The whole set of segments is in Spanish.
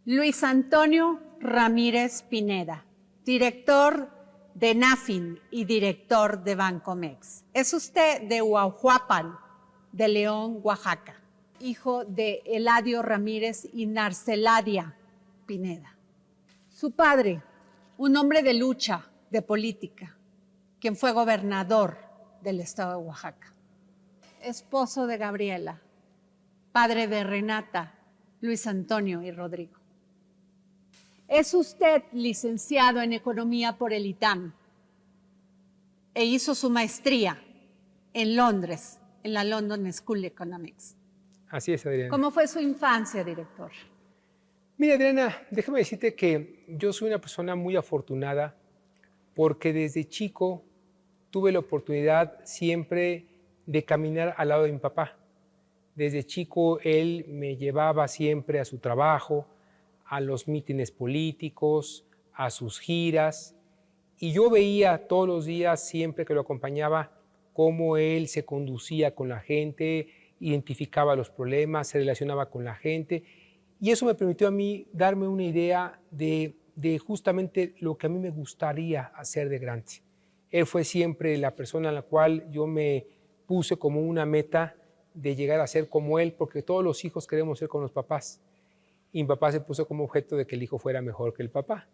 Luis Antonio Ramírez Pineda, director de NAFIN y director de Bancomex. Es usted de Huajuapan, de León, Oaxaca, hijo de Eladio Ramírez y Narceladia Pineda. Su padre, un hombre de lucha, de política, quien fue gobernador del estado de Oaxaca. Esposo de Gabriela, padre de Renata, Luis Antonio y Rodrigo. Es usted licenciado en Economía por el ITAM e hizo su maestría en Londres, en la London School of Economics. Así es, Adriana. ¿Cómo fue su infancia, director? Mira, Adriana, déjame decirte que yo soy una persona muy afortunada porque desde chico tuve la oportunidad siempre de caminar al lado de mi papá. Desde chico él me llevaba siempre a su trabajo, a los mítines políticos, a sus giras, y yo veía todos los días, siempre que lo acompañaba, cómo él se conducía con la gente, identificaba los problemas, se relacionaba con la gente, y eso me permitió a mí darme una idea de justamente lo que a mí me gustaría hacer de grande. Él fue siempre la persona a la cual yo me puse como una meta de llegar a ser como él, porque todos los hijos queremos ser como los papás. Y mi papá se puso como objeto de que el hijo fuera mejor que el papá.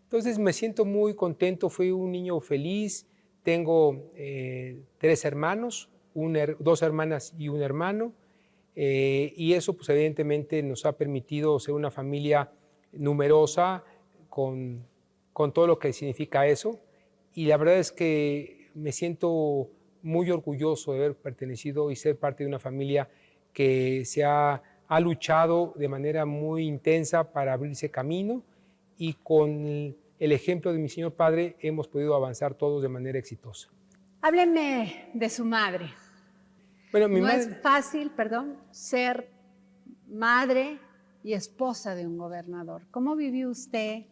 Entonces me siento muy contento, fui un niño feliz, tengo 3 hermanos, 2 hermanas y un hermano, y eso pues evidentemente nos ha permitido ser una familia numerosa con todo lo que significa eso, y la verdad es que me siento muy orgulloso de haber pertenecido y ser parte de una familia que se ha luchado de manera muy intensa para abrirse camino, y con el ejemplo de mi señor padre hemos podido avanzar todos de manera exitosa. Hábleme de su madre. Bueno, mi madre... es fácil, ser madre y esposa de un gobernador. ¿Cómo vivió usted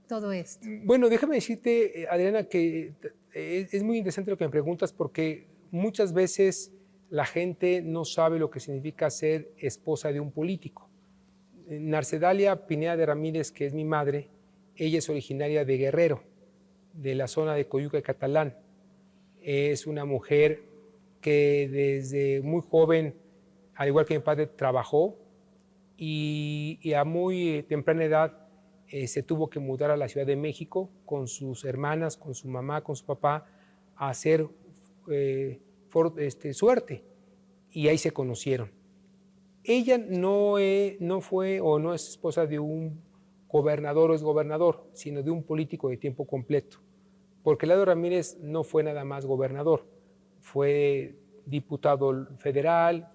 todo esto? Bueno, déjame decirte, Adriana, que es muy interesante lo que me preguntas, porque muchas veces la gente no sabe lo que significa ser esposa de un político. Narcedalia Pineda de Ramírez, que es mi madre, ella es originaria de Guerrero, de la zona de Coyuca y Catalán. Es una mujer que desde muy joven, al igual que mi padre, trabajó y a muy temprana edad se tuvo que mudar a la Ciudad de México con sus hermanas, con su mamá, con su papá, a hacer suerte, y ahí se conocieron. Ella no fue o no es esposa de un gobernador o exgobernador, sino de un político de tiempo completo, porque Eladio Ramírez no fue nada más gobernador, fue diputado federal,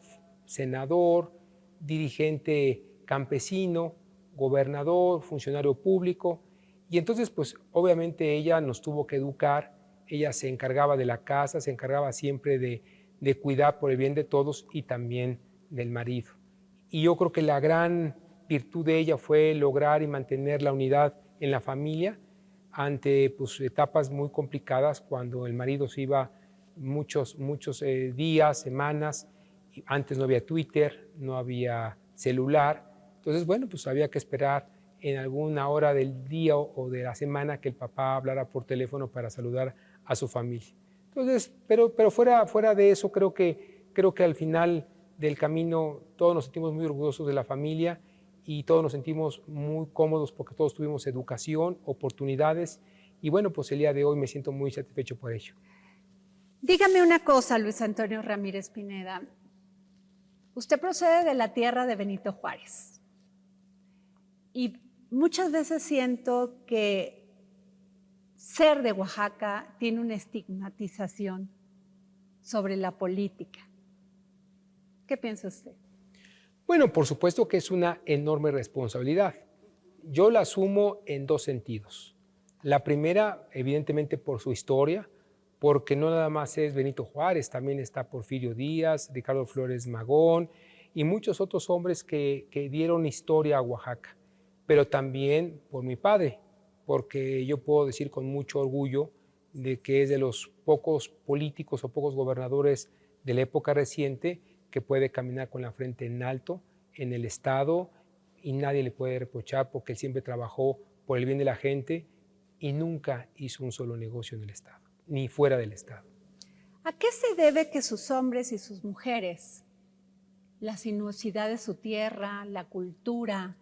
senador, dirigente campesino, gobernador, funcionario público, y entonces pues obviamente ella nos tuvo que educar, ella se encargaba de la casa, se encargaba siempre de cuidar por el bien de todos y también del marido. Y yo creo que la gran virtud de ella fue lograr y mantener la unidad en la familia ante pues, etapas muy complicadas, cuando el marido se iba muchos días, semanas. Antes no había Twitter, no había celular, entonces bueno, pues había que esperar en alguna hora del día o de la semana que el papá hablara por teléfono para saludar a su familia. Entonces, pero fuera de eso, creo que al final del camino todos nos sentimos muy orgullosos de la familia y todos nos sentimos muy cómodos porque todos tuvimos educación, oportunidades, y bueno, pues el día de hoy me siento muy satisfecho por ello. Dígame una cosa, Luis Antonio Ramírez Pineda. Usted procede de la tierra de Benito Juárez y muchas veces siento que ser de Oaxaca tiene una estigmatización sobre la política. ¿Qué piensa usted? Bueno, por supuesto que es una enorme responsabilidad. Yo la asumo en 2 sentidos. La primera, evidentemente, por su historia, porque no nada más es Benito Juárez, también está Porfirio Díaz, Ricardo Flores Magón y muchos otros hombres que dieron historia a Oaxaca, pero también por mi padre, porque yo puedo decir con mucho orgullo de que es de los pocos políticos o pocos gobernadores de la época reciente que puede caminar con la frente en alto en el Estado, y nadie le puede reprochar porque él siempre trabajó por el bien de la gente y nunca hizo un solo negocio en el Estado, ni fuera del Estado. ¿A qué se debe que sus hombres y sus mujeres, la sinuosidad de su tierra, la cultura,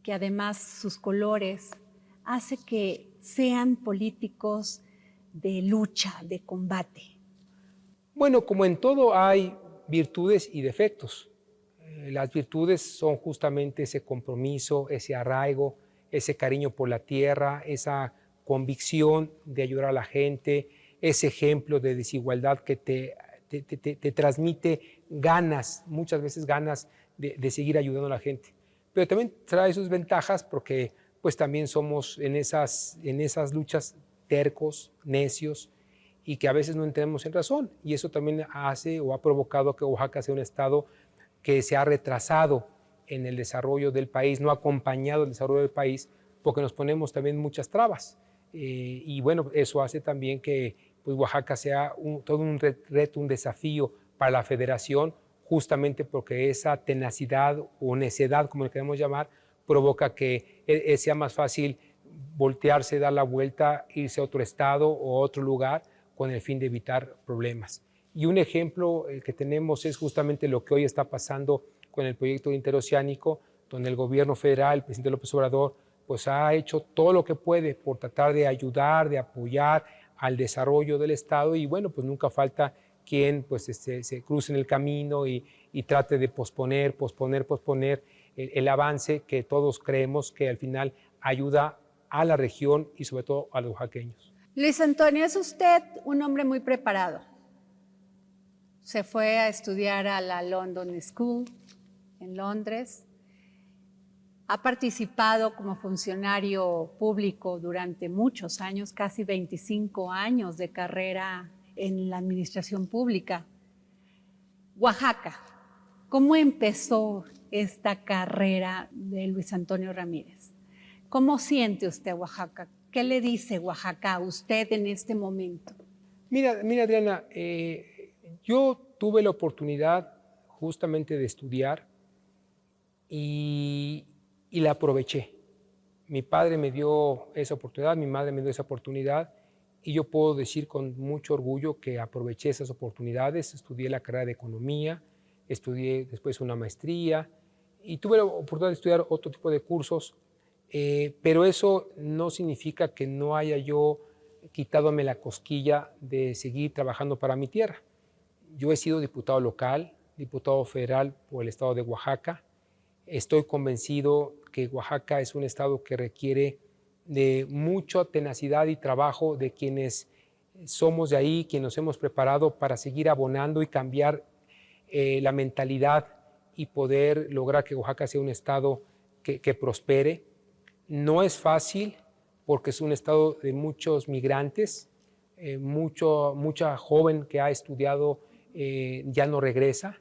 que además sus colores, hace que sean políticos de lucha, de combate? Bueno, como en todo hay virtudes y defectos. Las virtudes son justamente ese compromiso, ese arraigo, ese cariño por la tierra, esa convicción de ayudar a la gente, ese ejemplo de desigualdad que te transmite ganas, muchas veces ganas de seguir ayudando a la gente. Pero también trae sus ventajas porque pues también somos en esas luchas tercos, necios, y que a veces no entremos en razón. Y eso también hace o ha provocado que Oaxaca sea un estado que se ha retrasado en el desarrollo del país, no ha acompañado el desarrollo del país, porque nos ponemos también muchas trabas. Y bueno, eso hace también que pues, Oaxaca sea todo un reto, un desafío para la federación, justamente porque esa tenacidad o necedad, como le queremos llamar, provoca que sea más fácil voltearse, dar la vuelta, irse a otro estado o a otro lugar con el fin de evitar problemas. Y un ejemplo que tenemos es justamente lo que hoy está pasando con el proyecto interoceánico, donde el gobierno federal, el presidente López Obrador, pues ha hecho todo lo que puede por tratar de ayudar, de apoyar al desarrollo del Estado y bueno, pues nunca falta quien pues se cruce en el camino y trate de posponer el avance que todos creemos que al final ayuda a la región y sobre todo a los oaxaqueños. Luis Antonio, es usted un hombre muy preparado. Se fue a estudiar a la London School en Londres. Ha participado como funcionario público durante muchos años, casi 25 años de carrera en la administración pública. Oaxaca, ¿cómo empezó esta carrera de Luis Antonio Ramírez? ¿Cómo siente usted Oaxaca? ¿Qué le dice Oaxaca a usted en este momento? Mira Adriana, yo tuve la oportunidad justamente de estudiar y la aproveché. Mi padre me dio esa oportunidad, mi madre me dio esa oportunidad y yo puedo decir con mucho orgullo que aproveché esas oportunidades. Estudié la carrera de economía, estudié después una maestría y tuve la oportunidad de estudiar otro tipo de cursos, pero eso no significa que no haya yo quitadome la cosquilla de seguir trabajando para mi tierra. Yo he sido diputado local, diputado federal por el estado de Oaxaca. Estoy convencido que Oaxaca es un estado que requiere de mucha tenacidad y trabajo de quienes somos de ahí, quienes nos hemos preparado para seguir abonando y cambiar la mentalidad y poder lograr que Oaxaca sea un estado que prospere. No es fácil porque es un estado de muchos migrantes, mucha joven que ha estudiado ya no regresa,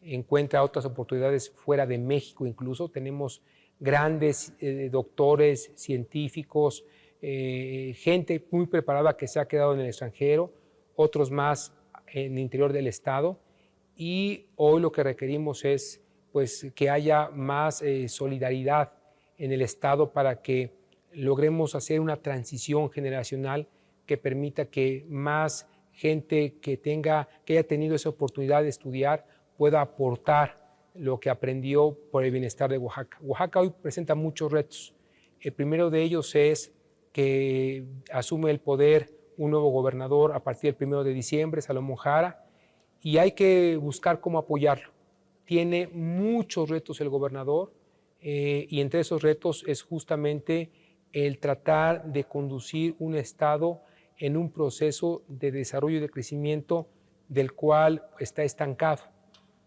encuentra otras oportunidades fuera de México incluso. Tenemos grandes doctores, científicos, gente muy preparada que se ha quedado en el extranjero, otros más en el interior del estado y hoy lo que requerimos es pues, que haya más solidaridad en el estado para que logremos hacer una transición generacional que permita que más gente que haya tenido esa oportunidad de estudiar pueda aportar lo que aprendió por el bienestar de Oaxaca. Oaxaca hoy presenta muchos retos. El primero de ellos es que asume el poder un nuevo gobernador a partir del 1 de diciembre, Salomón Jara, y hay que buscar cómo apoyarlo. Tiene muchos retos el gobernador y entre esos retos es justamente el tratar de conducir un estado en un proceso de desarrollo y de crecimiento del cual está estancado.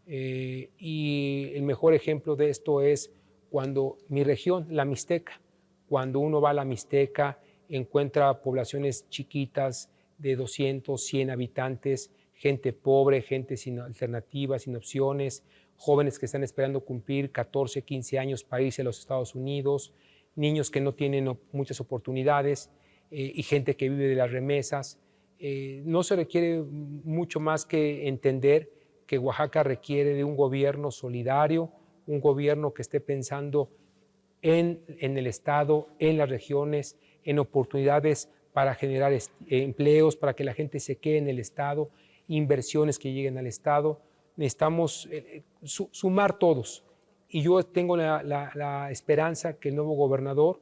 Y el mejor ejemplo de esto es cuando mi región, la Mixteca, cuando uno va a la Mixteca, encuentra poblaciones chiquitas de 200, 100 habitantes, gente pobre, gente sin alternativas, sin opciones, jóvenes que están esperando cumplir 14, 15 años para irse a los Estados Unidos, niños que no tienen muchas oportunidades y gente que vive de las remesas. No se requiere mucho más que entender que Oaxaca requiere de un gobierno solidario, un gobierno que esté pensando en el Estado, en las regiones, en oportunidades para generar empleos, para que la gente se quede en el Estado, inversiones que lleguen al Estado. Necesitamos sumar todos. Y yo tengo la esperanza que el nuevo gobernador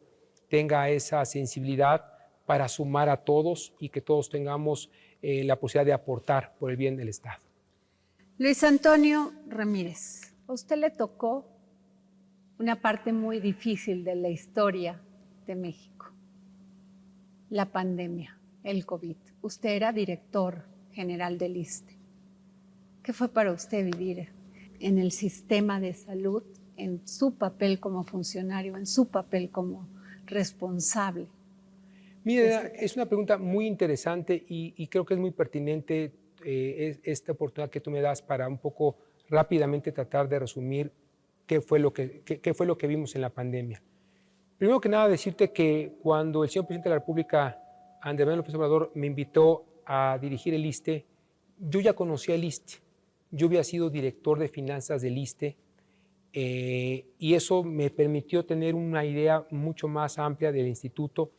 tenga esa sensibilidad para sumar a todos y que todos tengamos la posibilidad de aportar por el bien del Estado. Luis Antonio Ramírez, a usted le tocó una parte muy difícil de la historia de México, la pandemia, el COVID. Usted era director general del ISSSTE. ¿Qué fue para usted vivir en el sistema de salud, en su papel como funcionario, en su papel como responsable? Mira, es una pregunta muy interesante y creo que es muy pertinente esta oportunidad que tú me das para un poco rápidamente tratar de resumir qué fue lo que vimos en la pandemia. Primero que nada, decirte que cuando el señor presidente de la República, Andrés Manuel López Obrador, me invitó a dirigir el ISSSTE, yo ya conocía el ISSSTE. Yo había sido director de finanzas del ISSSTE y eso me permitió tener una idea mucho más amplia del instituto.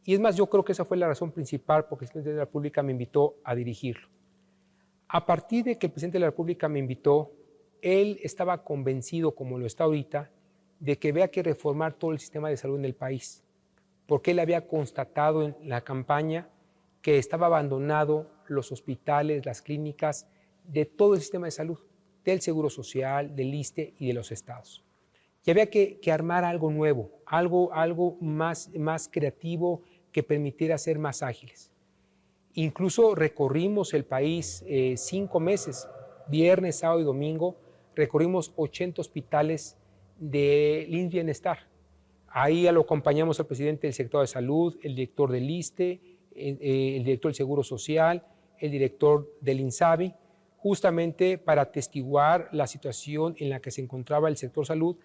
Y es más, yo creo que esa fue la razón principal porque el presidente de la República me invitó a dirigirlo. A partir de que el presidente de la República me invitó, él estaba convencido, como lo está ahorita, de que había que reformar todo el sistema de salud en el país, porque él había constatado en la campaña que estaba abandonado los hospitales, las clínicas, de todo el sistema de salud, del Seguro Social, del ISSSTE y de los estados. Y había que armar algo nuevo, algo más creativo que permitiera ser más ágiles. Incluso recorrimos el país 5 meses, viernes, sábado y domingo, recorrimos 80 hospitales de IMSS Bienestar. Ahí lo acompañamos al presidente del sector de salud, el director del ISSSTE, el director del Seguro Social, el director del INSABI, justamente para atestiguar la situación en la que se encontraba el sector salud,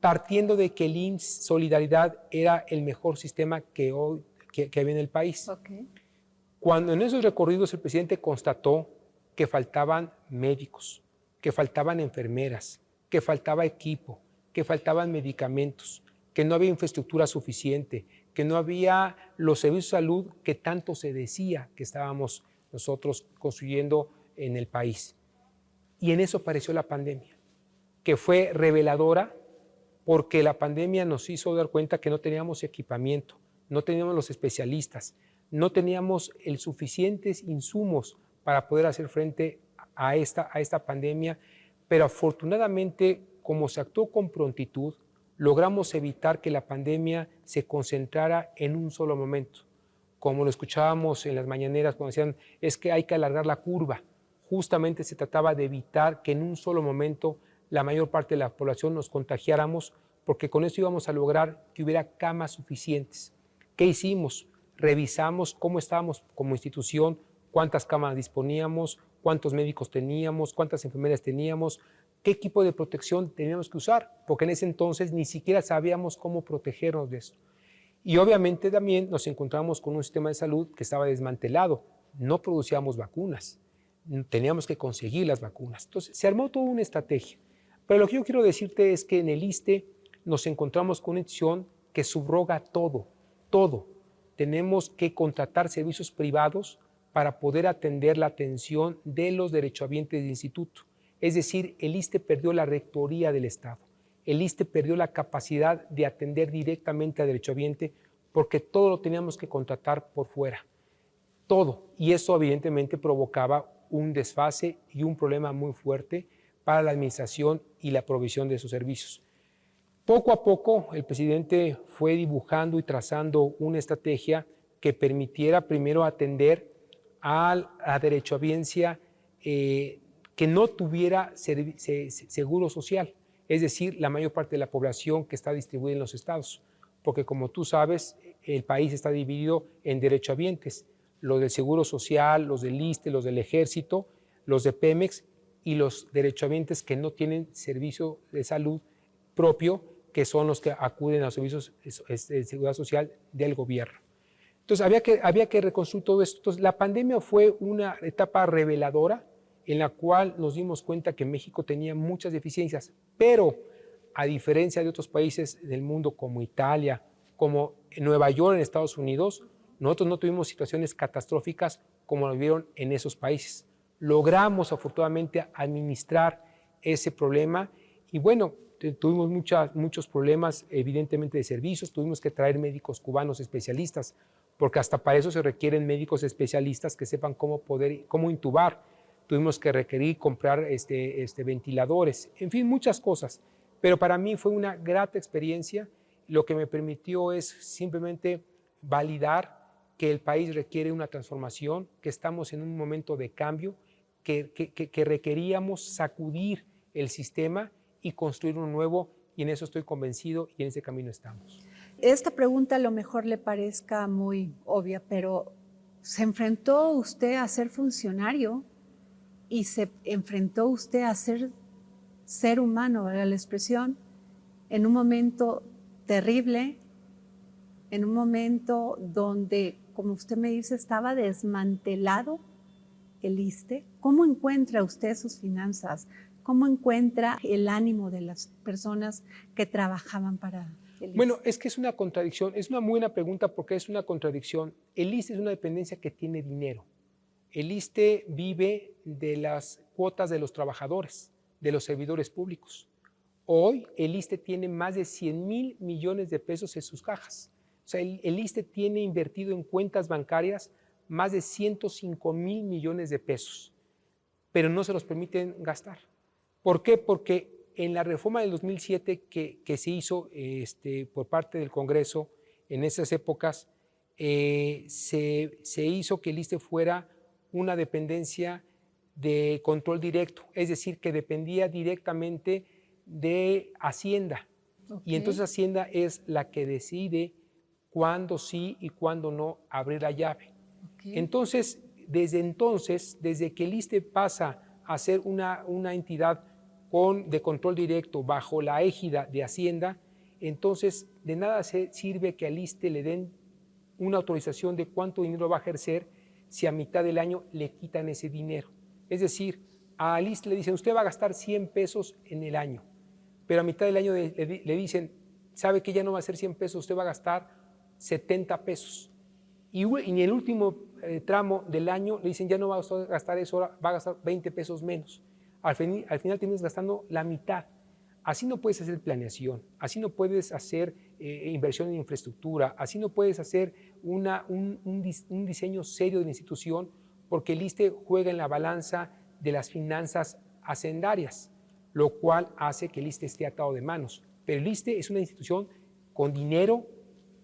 partiendo de que el IMSS Solidaridad era el mejor sistema que había en el país. Okay. Cuando en esos recorridos el presidente constató que faltaban médicos, que faltaban enfermeras, que faltaba equipo, que faltaban medicamentos, que no había infraestructura suficiente, que no había los servicios de salud que tanto se decía que estábamos nosotros construyendo en el país. Y en eso apareció la pandemia, que fue reveladora porque la pandemia nos hizo dar cuenta que no teníamos equipamiento, no teníamos los especialistas, no teníamos el suficientes insumos para poder hacer frente a esta pandemia, pero afortunadamente, como se actuó con prontitud, logramos evitar que la pandemia se concentrara en un solo momento. Como lo escuchábamos en las mañaneras cuando decían, es que hay que alargar la curva. Justamente se trataba de evitar que en un solo momento la mayor parte de la población nos contagiáramos, porque con eso íbamos a lograr que hubiera camas suficientes. ¿Qué hicimos? Revisamos cómo estábamos como institución, cuántas camas disponíamos, cuántos médicos teníamos, cuántas enfermeras teníamos, qué equipo de protección teníamos que usar, porque en ese entonces ni siquiera sabíamos cómo protegernos de esto. Y obviamente también nos encontramos con un sistema de salud que estaba desmantelado, no producíamos vacunas, teníamos que conseguir las vacunas. Entonces se armó toda una estrategia. Pero lo que yo quiero decirte es que en el ISSSTE nos encontramos con una institución que subroga todo. Tenemos que contratar servicios privados para poder atender la atención de los derechohabientes del instituto. Es decir, el ISSSTE perdió la rectoría del Estado. El ISSSTE perdió la capacidad de atender directamente al derechohabiente porque todo lo teníamos que contratar por fuera. Todo. Y eso evidentemente provocaba un desfase y un problema muy fuerte para la administración y la provisión de esos servicios. Poco a poco el presidente fue dibujando y trazando una estrategia que permitiera primero atender a la derechohabiencia que no tuviera seguro social, es decir, la mayor parte de la población que está distribuida en los estados, porque como tú sabes, el país está dividido en derechohabientes, los del Seguro Social, los del ISSSTE, los del Ejército, los de Pemex y los derechohabientes que no tienen servicio de salud propio, que son los que acuden a los servicios de seguridad social del gobierno. Entonces había que reconstruir todo esto. Entonces la pandemia fue una etapa reveladora en la cual nos dimos cuenta que México tenía muchas deficiencias, pero a diferencia de otros países del mundo como Italia, como Nueva York en Estados Unidos, nosotros no tuvimos situaciones catastróficas como lo vieron en esos países. Logramos afortunadamente administrar ese problema y bueno, tuvimos muchos problemas evidentemente de servicios, tuvimos que traer médicos cubanos especialistas, porque hasta para eso se requieren médicos especialistas que sepan cómo intubar. Tuvimos que requerir comprar ventiladores, en fin, muchas cosas. Pero para mí fue una grata experiencia. Lo que me permitió es simplemente validar que el país requiere una transformación, que estamos en un momento de cambio, que requeríamos sacudir el sistema y construir uno nuevo, y en eso estoy convencido y en ese camino estamos. Esta pregunta a lo mejor le parezca muy obvia, pero ¿se enfrentó usted a ser funcionario y se enfrentó usted a ser ser humano, valga la expresión, en un momento terrible, en un momento donde, como usted me dice, estaba desmantelado el ISSSTE? ¿Cómo encuentra usted sus finanzas? ¿Cómo encuentra el ánimo de las personas que trabajaban para el ISSSTE? Bueno, es que es una contradicción, es una muy buena pregunta porque es una contradicción. El ISSSTE es una dependencia que tiene dinero. El ISSSTE vive de las cuotas de los trabajadores, de los servidores públicos. Hoy el ISSSTE tiene más de 100,000 millones de pesos en sus cajas. O sea, el ISSSTE tiene invertido en cuentas bancarias más de 105,000 millones de pesos, pero no se los permiten gastar. ¿Por qué? Porque en la reforma del 2007 que se hizo por parte del Congreso en esas épocas, se hizo que el ISSSTE fuera una dependencia de control directo, es decir, que dependía directamente de Hacienda. Okay. Y entonces Hacienda es la que decide cuándo sí y cuándo no abrir la llave. Okay. Entonces, desde que el ISSSTE pasa a ser una entidad de control directo bajo la égida de Hacienda, entonces de nada sirve que al ISSSTE le den una autorización de cuánto dinero va a ejercer si a mitad del año le quitan ese dinero. Es decir, al ISSSTE le dicen, usted va a gastar 100 pesos en el año, pero a mitad del año le dicen, sabe que ya no va a ser 100 pesos, usted va a gastar 70 pesos. Y en el último tramo del año le dicen, ya no va a gastar eso, va a gastar 20 pesos menos. Al final terminas gastando la mitad. Así no puedes hacer planeación, así no puedes hacer inversión en infraestructura, así no puedes hacer un diseño serio de la institución, porque el ISSSTE juega en la balanza de las finanzas hacendarias, lo cual hace que el ISSSTE esté atado de manos. Pero el ISSSTE es una institución con dinero,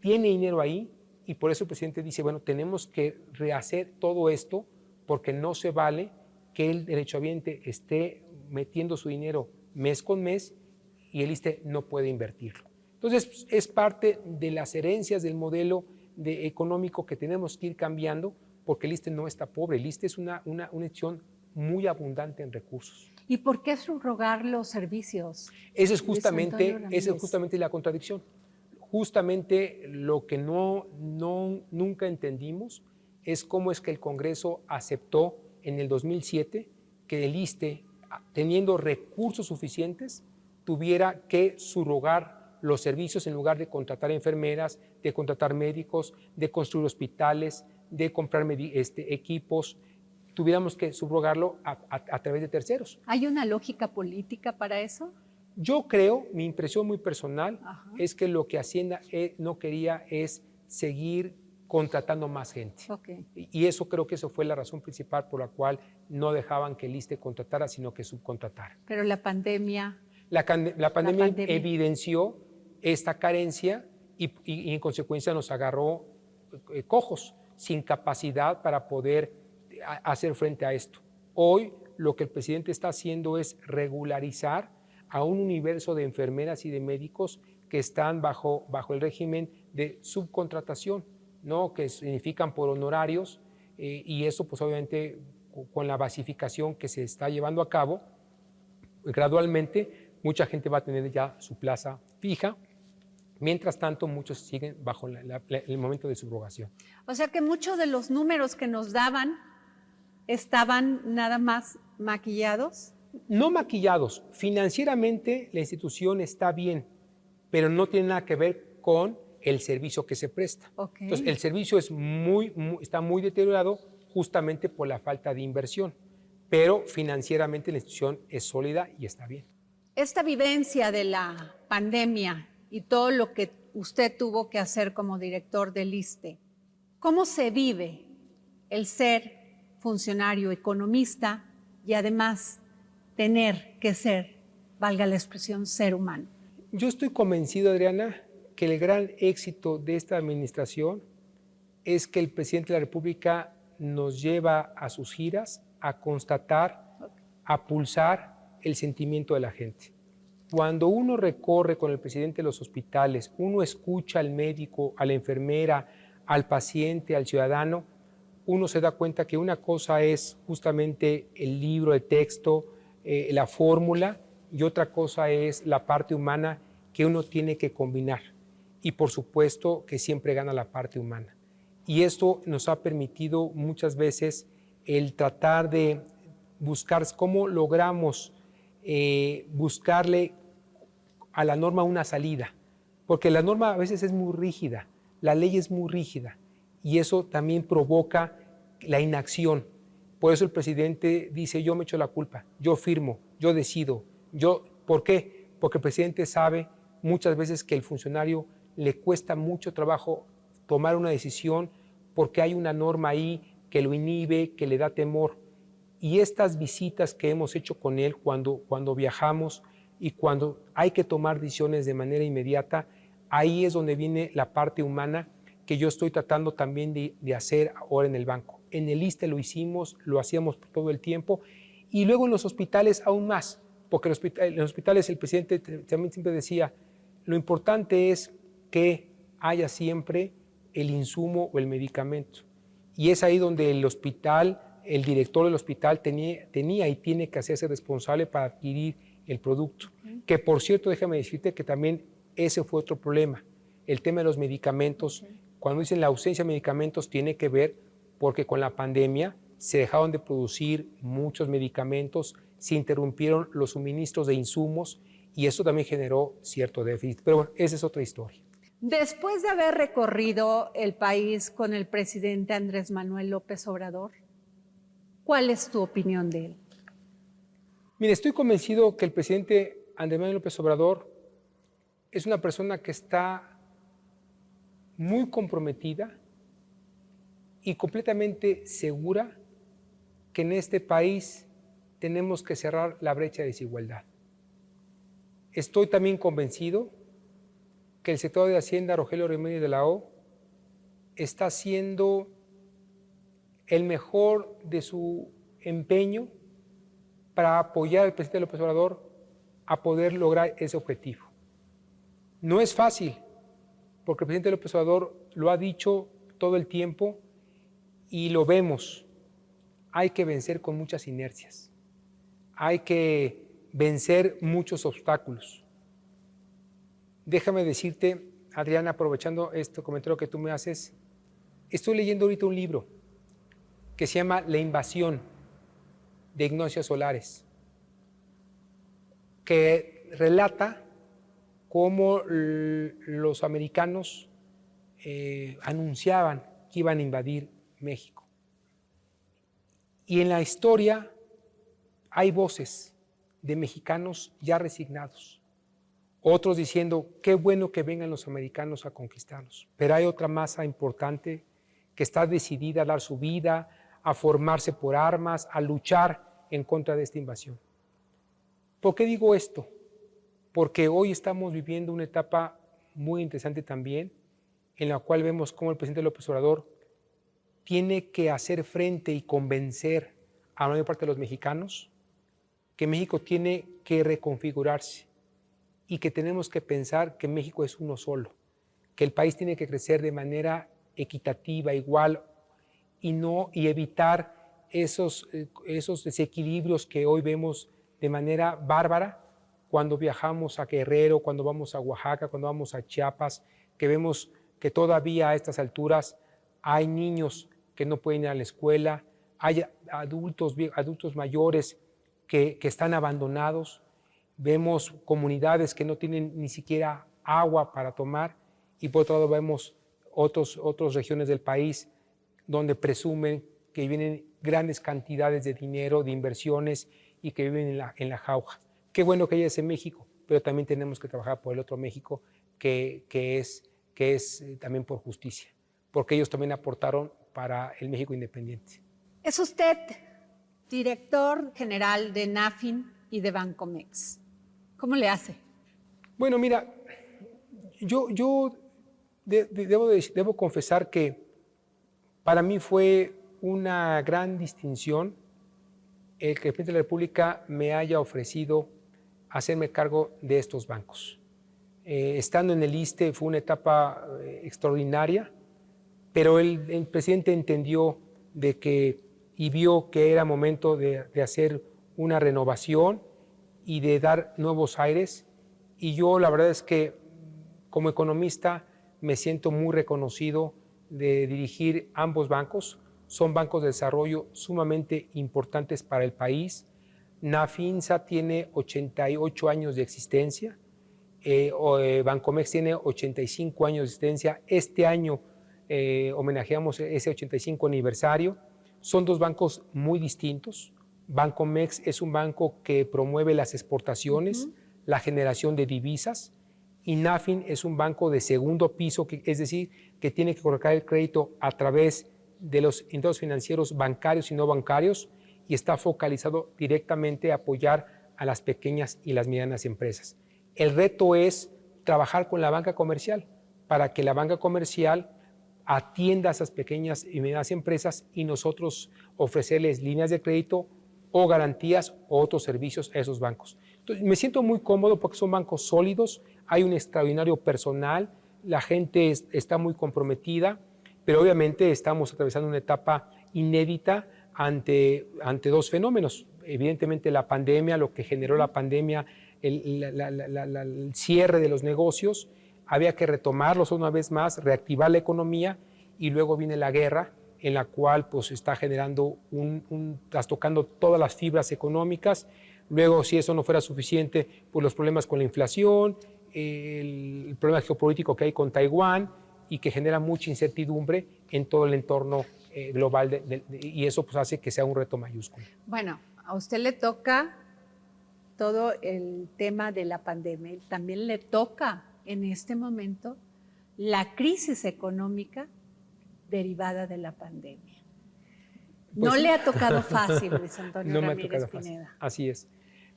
tiene dinero ahí, y por eso el presidente dice, bueno, tenemos que rehacer todo esto, porque no se vale que el derechohabiente esté metiendo su dinero mes con mes y el ISSSTE no puede invertirlo. Entonces, es parte de las herencias del modelo económico que tenemos que ir cambiando, porque el ISSSTE no está pobre, el ISSSTE es una institución muy abundante en recursos. ¿Y por qué subrogar los servicios? Esa es justamente la contradicción. Justamente lo que nunca entendimos es cómo es que el Congreso aceptó en el 2007 que el ISSSTE, teniendo recursos suficientes, tuviera que subrogar los servicios en lugar de contratar enfermeras, de contratar médicos, de construir hospitales, de comprar equipos, tuviéramos que subrogarlo a través de terceros. ¿Hay una lógica política para eso? Yo creo, mi impresión muy personal, es que lo que Hacienda no quería es seguir contratando más gente. Okay. Y eso creo que eso fue la razón principal por la cual no dejaban que el ISSSTE contratara, sino que subcontratara. Pero la pandemia... La pandemia evidenció esta carencia y en consecuencia nos agarró cojos, sin capacidad para poder hacer frente a esto. Hoy lo que el presidente está haciendo es regularizar a un universo de enfermeras y de médicos que están bajo el régimen de subcontratación, ¿no? Que significan por honorarios, y eso pues obviamente con la basificación que se está llevando a cabo, gradualmente mucha gente va a tener ya su plaza fija. Mientras tanto, muchos siguen bajo el momento de subrogación. O sea que muchos de los números que nos daban estaban nada más maquillados. No maquillados. Financieramente la institución está bien, pero no tiene nada que ver con el servicio que se presta. Ok. Entonces, el servicio es está muy deteriorado justamente por la falta de inversión, pero financieramente la institución es sólida y está bien. Esta vivencia de la pandemia y todo lo que usted tuvo que hacer como director del ISSSTE, ¿cómo se vive el ser funcionario economista y además tener que ser, valga la expresión, ser humano? Yo estoy convencido, Adriana, que el gran éxito de esta administración es que el presidente de la República nos lleva a sus giras a constatar, a pulsar el sentimiento de la gente. Cuando uno recorre con el presidente los hospitales, uno escucha al médico, a la enfermera, al paciente, al ciudadano, uno se da cuenta que una cosa es justamente el libro, el texto, la fórmula, y otra cosa es la parte humana que uno tiene que combinar. Y por supuesto que siempre gana la parte humana. Y esto nos ha permitido muchas veces el tratar de buscar cómo logramos buscarle a la norma una salida, porque la norma a veces es muy rígida, la ley es muy rígida y eso también provoca la inacción. Por eso el presidente dice, yo me echo la culpa, yo firmo, yo decido, ¿por qué? Porque el presidente sabe muchas veces que el funcionario le cuesta mucho trabajo tomar una decisión porque hay una norma ahí que lo inhibe, que le da temor. Y estas visitas que hemos hecho con él cuando viajamos y cuando hay que tomar decisiones de manera inmediata, ahí es donde viene la parte humana que yo estoy tratando también de hacer ahora en el banco. En el ISSSTE lo hicimos, lo hacíamos todo el tiempo y luego en los hospitales aún más, porque en los hospitales el presidente también siempre decía, lo importante es que haya siempre el insumo o el medicamento. Y es ahí donde el hospital, el director del hospital tenía y tiene que hacerse responsable para adquirir el producto. Que por cierto, déjame decirte que también ese fue otro problema, el tema de los medicamentos. Cuando dicen la ausencia de medicamentos tiene que ver porque con la pandemia se dejaron de producir muchos medicamentos, se interrumpieron los suministros de insumos y eso también generó cierto déficit. Pero bueno, esa es otra historia. Después de haber recorrido el país con el presidente Andrés Manuel López Obrador, ¿cuál es tu opinión de él? Mire, estoy convencido que el presidente Andrés Manuel López Obrador es una persona que está muy comprometida y completamente segura que en este país tenemos que cerrar la brecha de desigualdad. Estoy también convencido que el secretario de Hacienda, Rogelio Remedios de la O, está haciendo el mejor de su empeño para apoyar al presidente López Obrador a poder lograr ese objetivo. No es fácil, porque el presidente López Obrador lo ha dicho todo el tiempo y lo vemos. Hay que vencer con muchas inercias, hay que vencer muchos obstáculos. Déjame decirte, Adriana, aprovechando este comentario que tú me haces, estoy leyendo ahorita un libro que se llama La invasión, de Ignacio Solares, que relata cómo los americanos anunciaban que iban a invadir México. Y en la historia hay voces de mexicanos ya resignados, otros diciendo, qué bueno que vengan los americanos a conquistarnos, pero hay otra masa importante que está decidida a dar su vida, a formarse por armas, a luchar en contra de esta invasión. ¿Por qué digo esto? Porque hoy estamos viviendo una etapa muy interesante también, en la cual vemos cómo el presidente López Obrador tiene que hacer frente y convencer a la mayor parte de los mexicanos que México tiene que reconfigurarse y que tenemos que pensar que México es uno solo, que el país tiene que crecer de manera equitativa, igual, y evitar esos desequilibrios que hoy vemos de manera bárbara cuando viajamos a Guerrero, cuando vamos a Oaxaca, cuando vamos a Chiapas, que vemos que todavía a estas alturas hay niños que no pueden ir a la escuela, hay adultos mayores que están abandonados, vemos comunidades que no tienen ni siquiera agua para tomar y por otro lado vemos otras regiones del país donde presumen que vienen grandes cantidades de dinero, de inversiones y que viven en la jauja. Qué bueno que haya ese México, pero también tenemos que trabajar por el otro México que es también por justicia, porque ellos también aportaron para el México independiente. Es usted director general de NAFIN y de Bancomex. ¿Cómo le hace? Bueno, mira, yo debo confesar que para mí fue una gran distinción el que el presidente de la República me haya ofrecido hacerme cargo de estos bancos. Estando en el ISSSTE fue una etapa extraordinaria, pero el presidente entendió y vio que era momento de hacer una renovación y de dar nuevos aires. Y yo la verdad es que como economista me siento muy reconocido de dirigir ambos bancos. Son bancos de desarrollo sumamente importantes para el país. Nafinsa tiene 88 años de existencia, Bancomex tiene 85 años de existencia. Este año homenajeamos ese 85 aniversario. Son dos bancos muy distintos. Bancomex es un banco que promueve las exportaciones, la generación de divisas, y Nafin es un banco de segundo piso, es decir, que tiene que colocar el crédito a través de los industrios financieros bancarios y no bancarios y está focalizado directamente a apoyar a las pequeñas y las medianas empresas. El reto es trabajar con la banca comercial para que la banca comercial atienda a esas pequeñas y medianas empresas y nosotros ofrecerles líneas de crédito o garantías o otros servicios a esos bancos. Entonces, me siento muy cómodo porque son bancos sólidos, hay un extraordinario personal, la gente está muy comprometida, pero obviamente estamos atravesando una etapa inédita ante dos fenómenos. Evidentemente la pandemia, lo que generó la pandemia, el cierre de los negocios, había que retomarlos una vez más, reactivar la economía y luego viene la guerra en la cual pues está generando estás tocando todas las fibras económicas. Luego, si eso no fuera suficiente, pues los problemas con la inflación, el problema geopolítico que hay con Taiwán y que genera mucha incertidumbre en todo el entorno global y eso pues hace que sea un reto mayúsculo. Bueno, a usted le toca todo el tema de la pandemia, también le toca en este momento la crisis económica derivada de la pandemia. Pues, no le ha tocado fácil, Luis Antonio no Ramírez Pineda. Así es.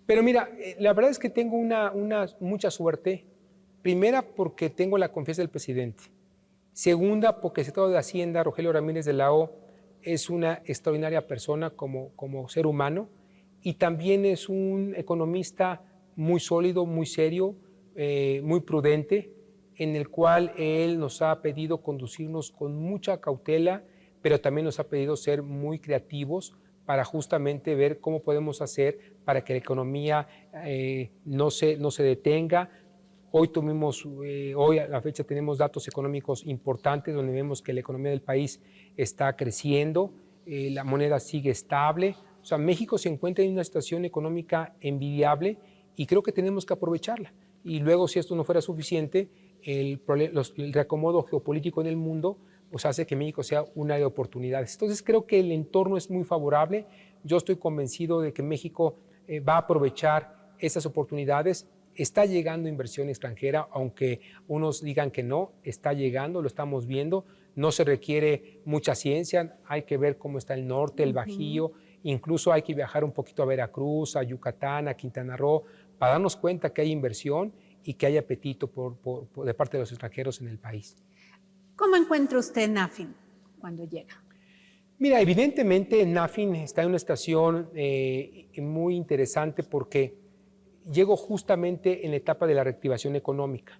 Pero mira, la verdad es que tengo mucha suerte. Primera, porque tengo la confianza del presidente. Segunda, porque el secretario de Hacienda, Rogelio Ramírez de la O, es una extraordinaria persona como ser humano y también es un economista muy sólido, muy serio, muy prudente, en el cual él nos ha pedido conducirnos con mucha cautela, pero también nos ha pedido ser muy creativos para justamente ver cómo podemos hacer para que la economía no se detenga. Hoy a la fecha tenemos datos económicos importantes donde vemos que la economía del país está creciendo, la moneda sigue estable. O sea, México se encuentra en una situación económica envidiable y creo que tenemos que aprovecharla. Y luego, si esto no fuera suficiente, el reacomodo geopolítico en el mundo pues hace que México sea un área de oportunidades. Entonces creo que el entorno es muy favorable. Yo estoy convencido de que México va a aprovechar esas oportunidades. Está llegando inversión extranjera, aunque unos digan que no, está llegando, lo estamos viendo. No se requiere mucha ciencia, hay que ver cómo está el norte, el Bajío, incluso hay que viajar un poquito a Veracruz, a Yucatán, a Quintana Roo, para darnos cuenta que hay inversión y que hay apetito de parte de los extranjeros en el país. ¿Cómo encuentra usted Nafin cuando llega? Mira, evidentemente Nafin está en una estación muy interesante porque llego justamente en la etapa de la reactivación económica.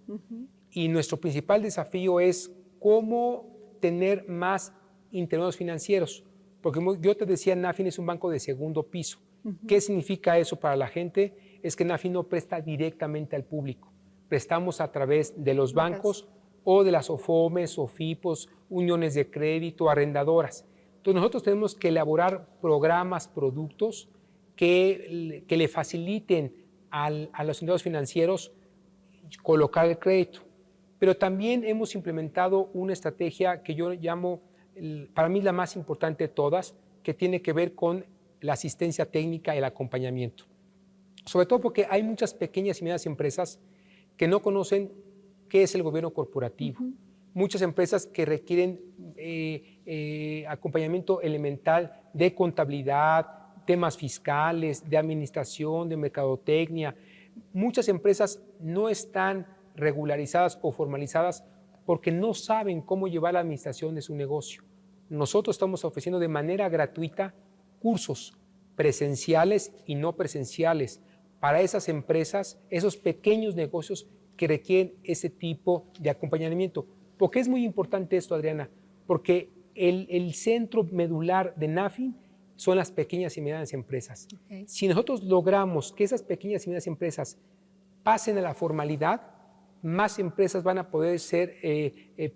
Y nuestro principal desafío es cómo tener más intermediarios financieros. Porque yo te decía, Nafin es un banco de segundo piso. ¿Qué significa eso para la gente? Es que Nafin no presta directamente al público. Prestamos a través de los bancos o de las OFOMES, SOFIPOS, uniones de crédito, arrendadoras. Entonces nosotros tenemos que elaborar programas, productos que le faciliten a los entidades financieros colocar el crédito. Pero también hemos implementado una estrategia que yo llamo, para mí la más importante de todas, que tiene que ver con la asistencia técnica y el acompañamiento. Sobre todo porque hay muchas pequeñas y medianas empresas que no conocen qué es el gobierno corporativo. Muchas empresas que requieren acompañamiento elemental de contabilidad, temas fiscales, de administración, de mercadotecnia. Muchas empresas no están regularizadas o formalizadas porque no saben cómo llevar la administración de su negocio. Nosotros estamos ofreciendo de manera gratuita cursos presenciales y no presenciales para esas empresas, esos pequeños negocios que requieren ese tipo de acompañamiento. ¿Por qué es muy importante esto, Adriana? Porque el centro medular de NAFIN son las pequeñas y medianas empresas. Okay. Si nosotros logramos que esas pequeñas y medianas empresas pasen a la formalidad, más empresas van a poder ser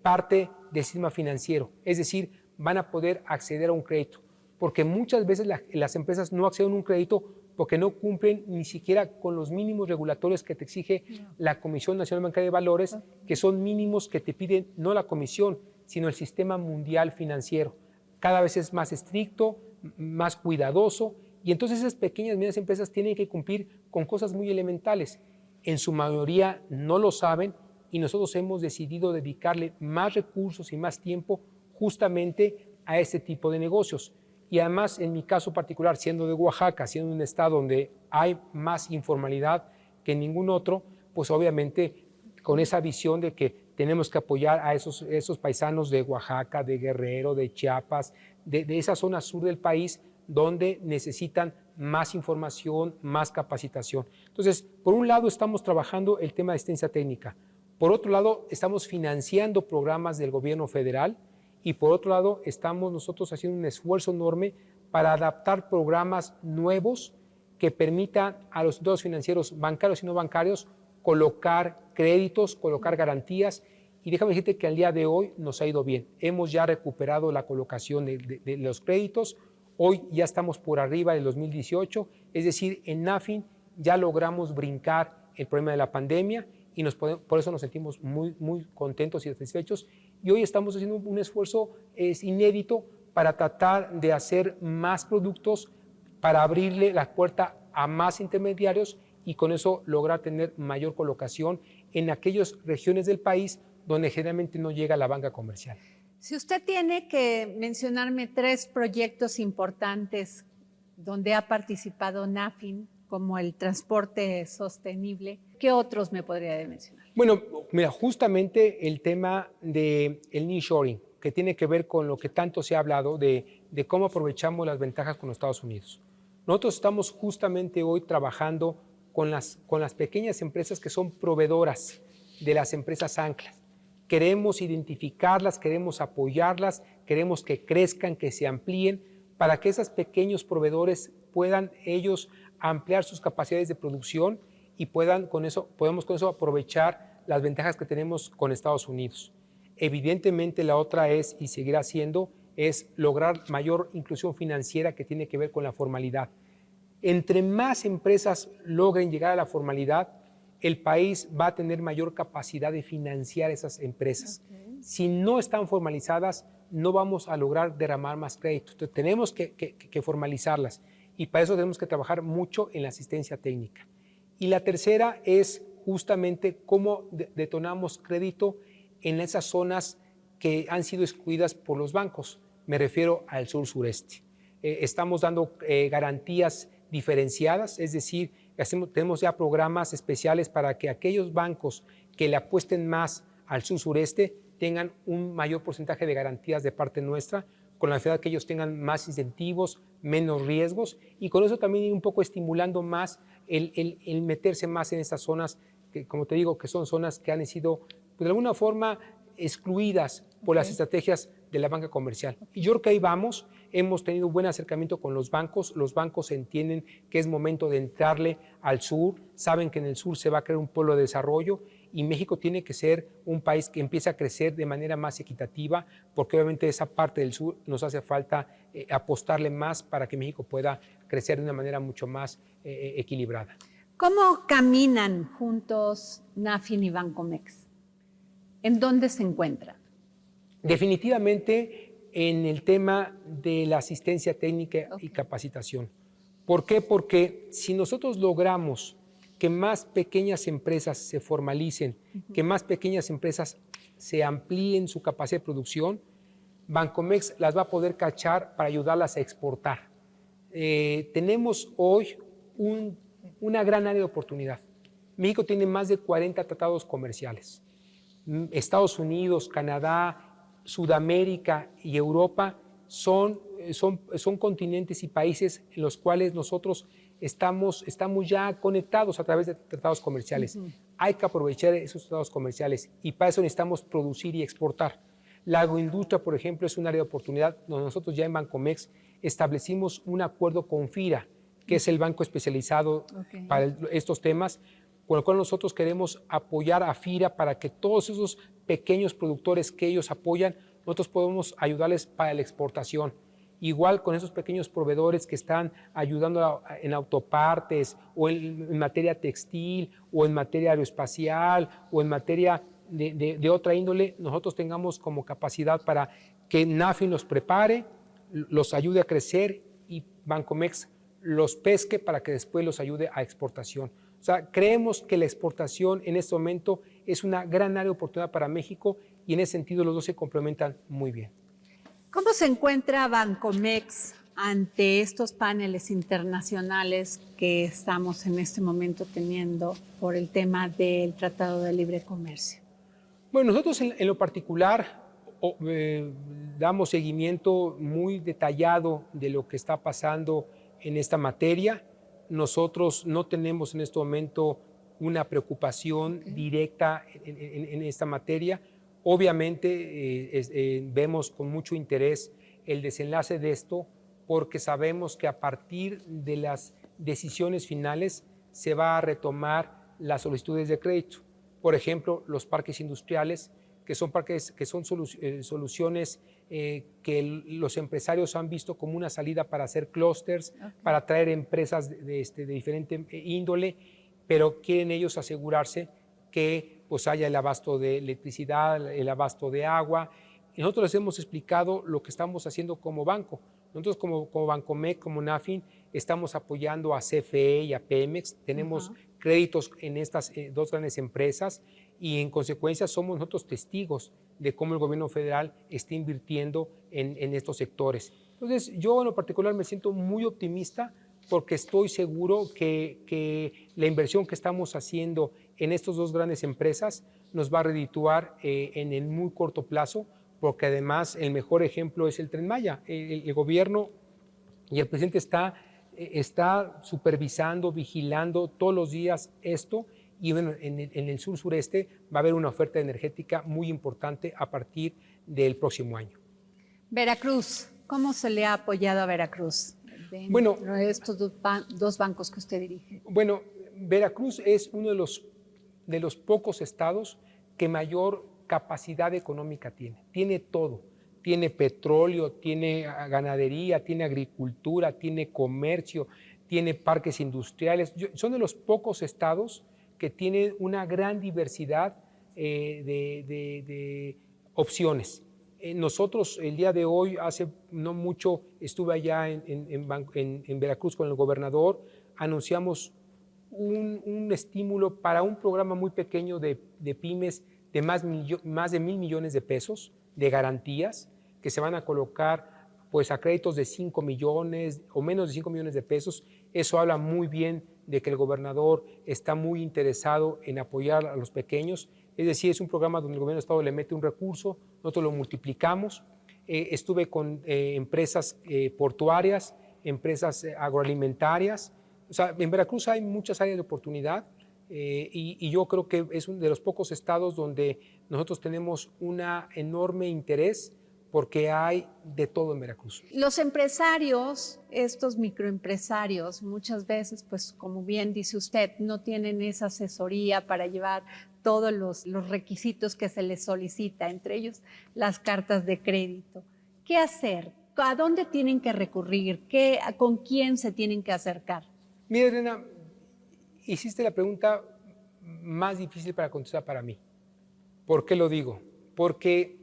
parte del sistema financiero, es decir, van a poder acceder a un crédito, porque muchas veces las empresas no acceden a un crédito porque no cumplen ni siquiera con los mínimos regulatorios que te exige la Comisión Nacional Bancaria de Valores, que son mínimos que te piden no la Comisión, sino el sistema mundial financiero. Cada vez es más estricto, más cuidadoso, y entonces esas pequeñas y medianas empresas tienen que cumplir con cosas muy elementales. En su mayoría no lo saben y nosotros hemos decidido dedicarle más recursos y más tiempo justamente a este tipo de negocios. Y además, en mi caso particular, siendo de Oaxaca, siendo un estado donde hay más informalidad que en ningún otro, pues obviamente con esa visión de que tenemos que apoyar a esos paisanos de Oaxaca, de Guerrero, de Chiapas, de esa zona sur del país, donde necesitan más información, más capacitación. Entonces, por un lado estamos trabajando el tema de asistencia técnica, por otro lado estamos financiando programas del gobierno federal y por otro lado estamos nosotros haciendo un esfuerzo enorme para adaptar programas nuevos que permitan a los institutos financieros bancarios y no bancarios colocar créditos, colocar garantías. Y déjame decirte que al día de hoy nos ha ido bien. Hemos ya recuperado la colocación de los créditos. Hoy ya estamos por arriba del 2018. Es decir, en NAFIN ya logramos brincar el problema de la pandemia y por eso nos sentimos muy, muy contentos y satisfechos. Y hoy estamos haciendo un esfuerzo inédito para tratar de hacer más productos, para abrirle la puerta a más intermediarios y con eso lograr tener mayor colocación en aquellas regiones del país donde generalmente no llega la banca comercial. Si usted tiene que mencionarme 3 proyectos importantes donde ha participado NAFIN, como el transporte sostenible, ¿qué otros me podría mencionar? Bueno, mira, justamente el tema del nearshoring, que tiene que ver con lo que tanto se ha hablado de cómo aprovechamos las ventajas con los Estados Unidos. Nosotros estamos justamente hoy trabajando con las pequeñas empresas que son proveedoras de las empresas anclas. Queremos identificarlas, queremos apoyarlas, queremos que crezcan, que se amplíen, para que esos pequeños proveedores puedan ellos ampliar sus capacidades de producción y podemos con eso aprovechar las ventajas que tenemos con Estados Unidos. Evidentemente la otra es, y seguirá siendo, es lograr mayor inclusión financiera que tiene que ver con la formalidad. Entre más empresas logren llegar a la formalidad, el país va a tener mayor capacidad de financiar esas empresas. Okay. Si no están formalizadas, no vamos a lograr derramar más crédito. Entonces, tenemos que formalizarlas y para eso tenemos que trabajar mucho en la asistencia técnica. Y la tercera es justamente cómo detonamos crédito en esas zonas que han sido excluidas por los bancos. Me refiero al sur-sureste. Estamos dando garantías diferenciadas, es decir, tenemos ya programas especiales para que aquellos bancos que le apuesten más al sur-sureste tengan un mayor porcentaje de garantías de parte nuestra, con la finalidad que ellos tengan más incentivos, menos riesgos, y con eso también ir un poco estimulando más el meterse más en estas zonas, que, como te digo, que son zonas que han sido, pues, de alguna forma, excluidas por las estrategias de la banca comercial. Y yo creo que ahí vamos, hemos tenido un buen acercamiento con los bancos entienden que es momento de entrarle al sur, saben que en el sur se va a crear un polo de desarrollo y México tiene que ser un país que empiece a crecer de manera más equitativa, porque obviamente esa parte del sur nos hace falta apostarle más para que México pueda crecer de una manera mucho más equilibrada. ¿Cómo caminan juntos Nafin y Bancomex? ¿En dónde se encuentran? Definitivamente en el tema de la asistencia técnica y capacitación. ¿Por qué? Porque si nosotros logramos que más pequeñas empresas se formalicen, que más pequeñas empresas se amplíen su capacidad de producción, Bancomex las va a poder cachar para ayudarlas a exportar. Tenemos hoy una gran área de oportunidad. México tiene más de 40 tratados comerciales. Estados Unidos, Canadá, Sudamérica y Europa son continentes y países en los cuales nosotros estamos ya conectados a través de tratados comerciales. Hay que aprovechar esos tratados comerciales y para eso necesitamos producir y exportar. La agroindustria, por ejemplo, es un área de oportunidad donde nosotros ya en Bancomex establecimos un acuerdo con FIRA, que es el banco especializado para estos temas, con el cual nosotros queremos apoyar a FIRA para que todos esos pequeños productores que ellos apoyan, nosotros podemos ayudarles para la exportación. Igual con esos pequeños proveedores que están ayudando en autopartes o en materia textil o en materia aeroespacial o en materia de otra índole, nosotros tengamos como capacidad para que Nafin los prepare, los ayude a crecer y Bancomex los pesque para que después los ayude a exportación. O sea, creemos que la exportación en este momento es una gran área de oportunidad para México y en ese sentido los dos se complementan muy bien. ¿Cómo se encuentra Bancomex ante estos paneles internacionales que estamos en este momento teniendo por el tema del Tratado de Libre Comercio? Bueno, nosotros en lo particular damos seguimiento muy detallado de lo que está pasando en esta materia. Nosotros no tenemos en este momento una preocupación directa en esta materia. Obviamente vemos con mucho interés el desenlace de esto porque sabemos que a partir de las decisiones finales se va a retomar las solicitudes de crédito. Por ejemplo, los parques industriales, que son soluciones que los empresarios han visto como una salida para hacer clústeres, para atraer empresas de diferente índole, pero quieren ellos asegurarse que pues haya el abasto de electricidad, el abasto de agua. Y nosotros les hemos explicado lo que estamos haciendo como banco. Nosotros como Bancomex, como Nafin, estamos apoyando a CFE y a Pemex. Tenemos créditos en estas dos grandes empresas y en consecuencia somos nosotros testigos de cómo el gobierno federal está invirtiendo en estos sectores. Entonces yo en lo particular me siento muy optimista porque estoy seguro que la inversión que estamos haciendo en estas dos grandes empresas nos va a redituar en el muy corto plazo, porque además el mejor ejemplo es el Tren Maya. El gobierno y el presidente está supervisando, vigilando todos los días esto, y bueno, en el sur-sureste va a haber una oferta energética muy importante a partir del próximo año. Veracruz, ¿cómo se le ha apoyado a Veracruz? Bueno, de estos dos bancos que usted dirige. Bueno, Veracruz es uno de los pocos estados que mayor capacidad económica tiene. Tiene todo. Tiene petróleo, tiene ganadería, tiene agricultura, tiene comercio, tiene parques industriales. Son de los pocos estados que tienen una gran diversidad de opciones. Nosotros el día de hoy, hace no mucho, estuve allá en Veracruz con el gobernador, anunciamos un estímulo para un programa muy pequeño de pymes de más de 1,000 millones de pesos de garantías que se van a colocar pues a créditos de 5 millones o menos de 5 millones de pesos. Eso habla muy bien de que el gobernador está muy interesado en apoyar a los pequeños. Es decir, es un programa donde el gobierno del estado le mete un recurso, nosotros lo multiplicamos. Estuve con empresas portuarias, empresas agroalimentarias. O sea, en Veracruz hay muchas áreas de oportunidad y yo creo que es uno de los pocos estados donde nosotros tenemos un enorme interés porque hay de todo en Veracruz. Los empresarios, estos microempresarios, muchas veces, pues como bien dice usted, no tienen esa asesoría para llevar todos los requisitos que se les solicita, entre ellos las cartas de crédito. ¿Qué hacer? ¿A dónde tienen que recurrir? ¿Con quién se tienen que acercar? Mira, Adriana, hiciste la pregunta más difícil para contestar para mí. ¿Por qué lo digo? Porque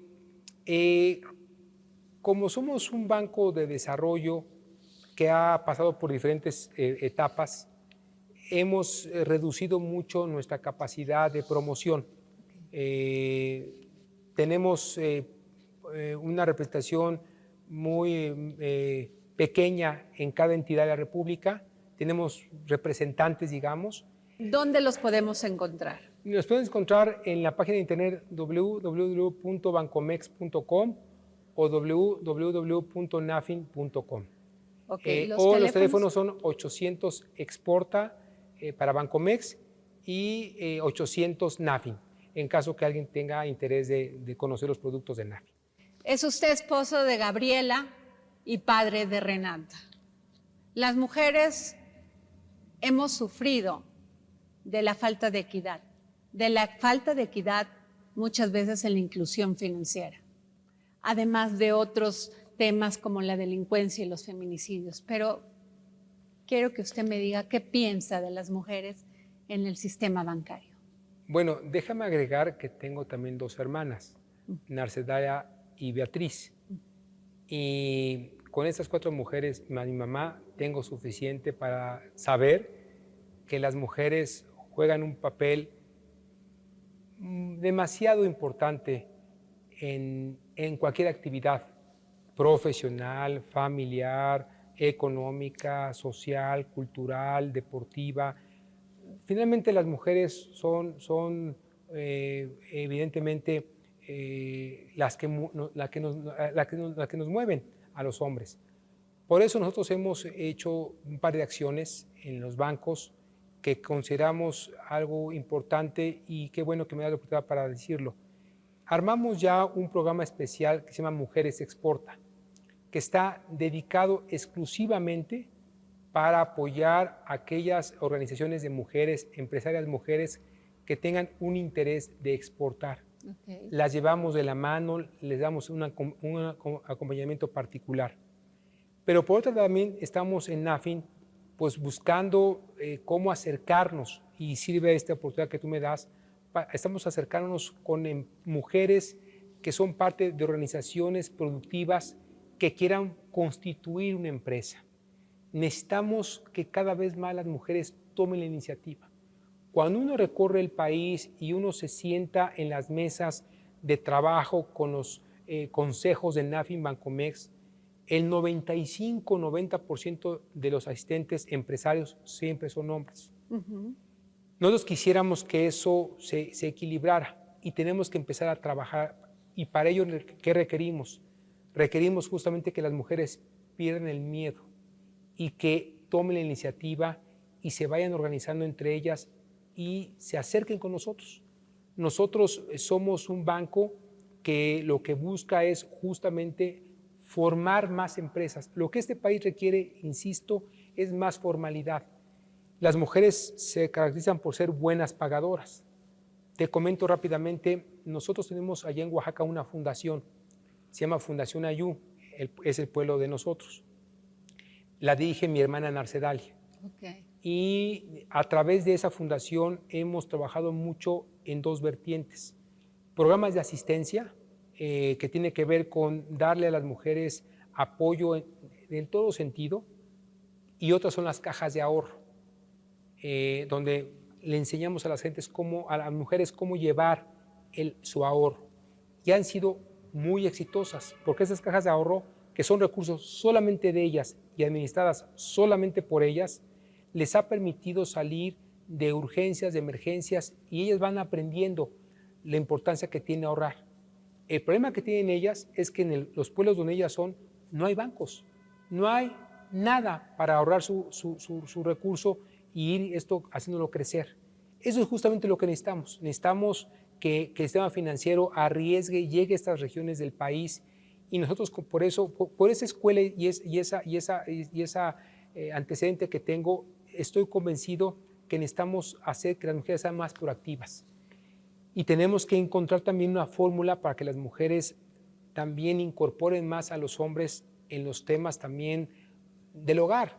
como somos un banco de desarrollo que ha pasado por diferentes etapas, hemos reducido mucho nuestra capacidad de promoción. Tenemos una representación muy pequeña en cada entidad de la República. Tenemos representantes, digamos. ¿Dónde los podemos encontrar? Nos pueden encontrar en la página de internet www.bancomex.com o www.nafin.com. Okay, los teléfonos son 800 Exporta para Bancomex y 800 Nafin, en caso que alguien tenga interés de conocer los productos de Nafin. Es usted esposo de Gabriela y padre de Renata. Las mujeres hemos sufrido de la falta de equidad, muchas veces en la inclusión financiera, además de otros temas como la delincuencia y los feminicidios. Pero quiero que usted me diga qué piensa de las mujeres en el sistema bancario. Bueno, déjame agregar que tengo también dos hermanas, Narcedalia y Beatriz. Y con estas 4 mujeres, más mi mamá, tengo suficiente para saber que las mujeres juegan un papel demasiado importante en cualquier actividad profesional, familiar, económica, social, cultural, deportiva. Finalmente las mujeres son evidentemente las que nos mueven a los hombres. Por eso nosotros hemos hecho un par de acciones en los bancos que consideramos algo importante y qué bueno que me da la oportunidad para decirlo. Armamos ya un programa especial que se llama Mujeres Exporta, que está dedicado exclusivamente para apoyar a aquellas organizaciones de mujeres, empresarias mujeres que tengan un interés de exportar. Okay. Las llevamos de la mano, les damos un acompañamiento particular. Pero por otra también estamos en Nafin pues buscando cómo acercarnos, y sirve esta oportunidad que tú me das, estamos acercándonos con mujeres que son parte de organizaciones productivas que quieran constituir una empresa. Necesitamos que cada vez más las mujeres tomen la iniciativa. Cuando uno recorre el país y uno se sienta en las mesas de trabajo con los consejos de Nafin Bancomex, el 95-90% de los asistentes empresarios siempre son hombres. Nosotros quisiéramos que eso se equilibrara y tenemos que empezar a trabajar. Y para ello, ¿qué requerimos? Requerimos justamente que las mujeres pierdan el miedo y que tomen la iniciativa y se vayan organizando entre ellas y se acerquen con nosotros. Nosotros somos un banco que lo que busca es justamente formar más empresas. Lo que este país requiere, insisto, es más formalidad. Las mujeres se caracterizan por ser buenas pagadoras. Te comento rápidamente, nosotros tenemos allá en Oaxaca una fundación, se llama Fundación Ayú, es el pueblo de nosotros. La dirige mi hermana Narcedalia. Okay. Y a través de esa fundación hemos trabajado mucho en 2 vertientes. Programas de asistencia, que tiene que ver con darle a las mujeres apoyo en todo sentido, y otras son las cajas de ahorro, donde le enseñamos a las mujeres cómo llevar su ahorro. Y han sido muy exitosas, porque esas cajas de ahorro, que son recursos solamente de ellas y administradas solamente por ellas, les ha permitido salir de urgencias, de emergencias, y ellas van aprendiendo la importancia que tiene ahorrar. El problema que tienen ellas es que en los pueblos donde ellas son, no hay bancos, no hay nada para ahorrar su recurso y ir haciéndolo crecer. Eso es justamente lo que necesitamos. Necesitamos que el sistema financiero arriesgue y llegue a estas regiones del país, y nosotros por esa escuela y esa antecedente que tengo, estoy convencido que necesitamos hacer que las mujeres sean más proactivas. Y tenemos que encontrar también una fórmula para que las mujeres también incorporen más a los hombres en los temas también del hogar,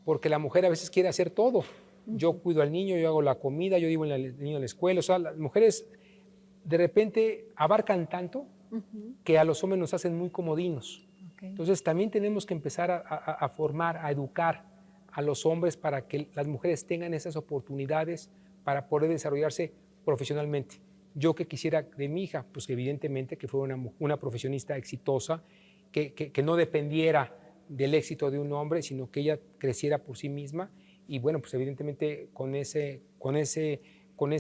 porque la mujer a veces quiere hacer todo. Yo cuido al niño, yo hago la comida, yo llevo al niño a la escuela. O sea, las mujeres de repente abarcan tanto que a los hombres nos hacen muy comodinos. Okay. Entonces también tenemos que empezar a formar, a educar a los hombres para que las mujeres tengan esas oportunidades para poder desarrollarse profesionalmente. Yo que quisiera de mi hija, pues evidentemente que fuera una profesionista exitosa, que no dependiera del éxito de un hombre, sino que ella creciera por sí misma. Y bueno, pues evidentemente con ese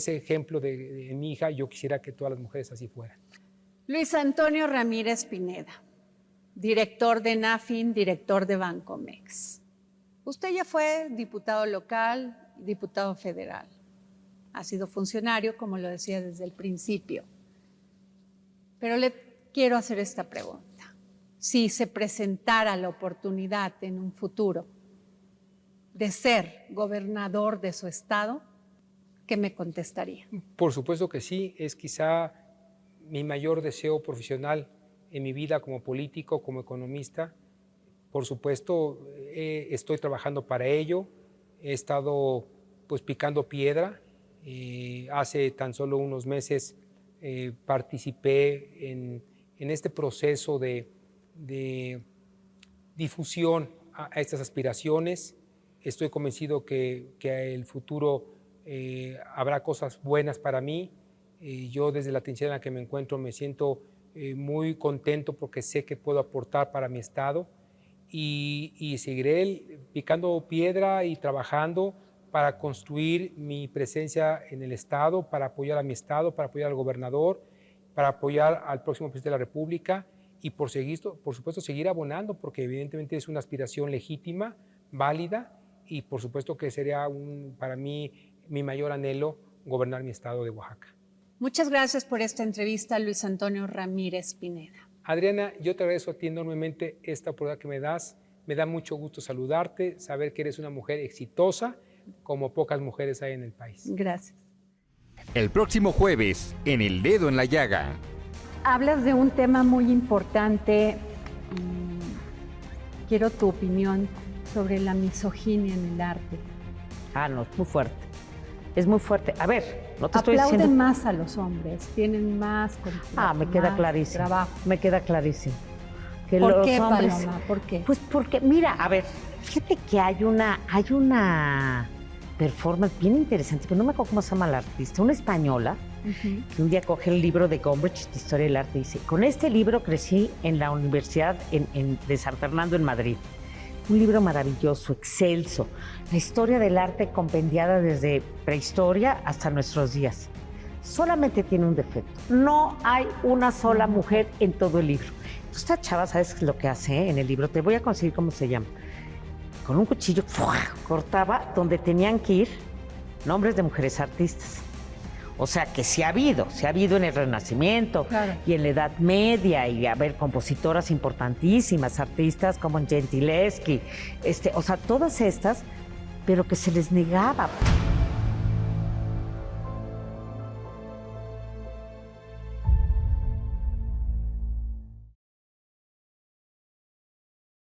ejemplo de mi hija, yo quisiera que todas las mujeres así fueran. Luis Antonio Ramírez Pineda, director de NAFIN, director de Bancomex. Usted ya fue diputado local, diputado federal. Ha sido funcionario, como lo decía desde el principio. Pero le quiero hacer esta pregunta. Si se presentara la oportunidad en un futuro de ser gobernador de su estado, ¿qué me contestaría? Por supuesto que sí, es quizá mi mayor deseo profesional en mi vida como político, como economista. Por supuesto, estoy trabajando para ello, he estado pues picando piedra. Hace tan solo unos meses participé en este proceso de difusión a estas aspiraciones. Estoy convencido que el futuro habrá cosas buenas para mí. Yo desde la trinchera en la que me encuentro me siento muy contento porque sé que puedo aportar para mi estado y seguiré picando piedra y trabajando para construir mi presencia en el estado, para apoyar a mi estado, para apoyar al gobernador, para apoyar al próximo presidente de la República y por supuesto seguir abonando, porque evidentemente es una aspiración legítima, válida, y por supuesto que sería para mí mi mayor anhelo gobernar mi estado de Oaxaca. Muchas gracias por esta entrevista, Luis Antonio Ramírez Pineda. Adriana, yo te agradezco a ti enormemente esta oportunidad que me das. Me da mucho gusto saludarte, saber que eres una mujer exitosa, como pocas mujeres hay en el país. Gracias. El próximo jueves, en El Dedo en la Llaga. Hablas de un tema muy importante. Quiero tu opinión sobre la misoginia en el arte. No, es muy fuerte. Es muy fuerte. A ver, no te estoy Aplauden diciendo... más a los hombres, tienen más me queda más clarísimo. trabajo. Me queda clarísimo. Que ¿Por los qué, hombres... Paloma? ¿Por qué? Pues porque, mira, a ver, fíjate que hay una performance bien interesante, pero no me acuerdo cómo se llama la artista, una española, que un día coge el libro de Gombrich de Historia del Arte y dice, con este libro crecí en la Universidad de San Fernando en Madrid. Un libro maravilloso, excelso, la historia del arte compendiada desde prehistoria hasta nuestros días. Solamente tiene un defecto, no hay una sola mujer en todo el libro. Esta chava, ¿sabes lo que hace en el libro? Te voy a conseguir cómo se llama. Con un cuchillo cortaba donde tenían que ir nombres de mujeres artistas. O sea, que sí ha habido en el Renacimiento, claro, y en la Edad Media, y a ver, compositoras importantísimas, artistas como Gentileschi, o sea, todas estas, pero que se les negaba.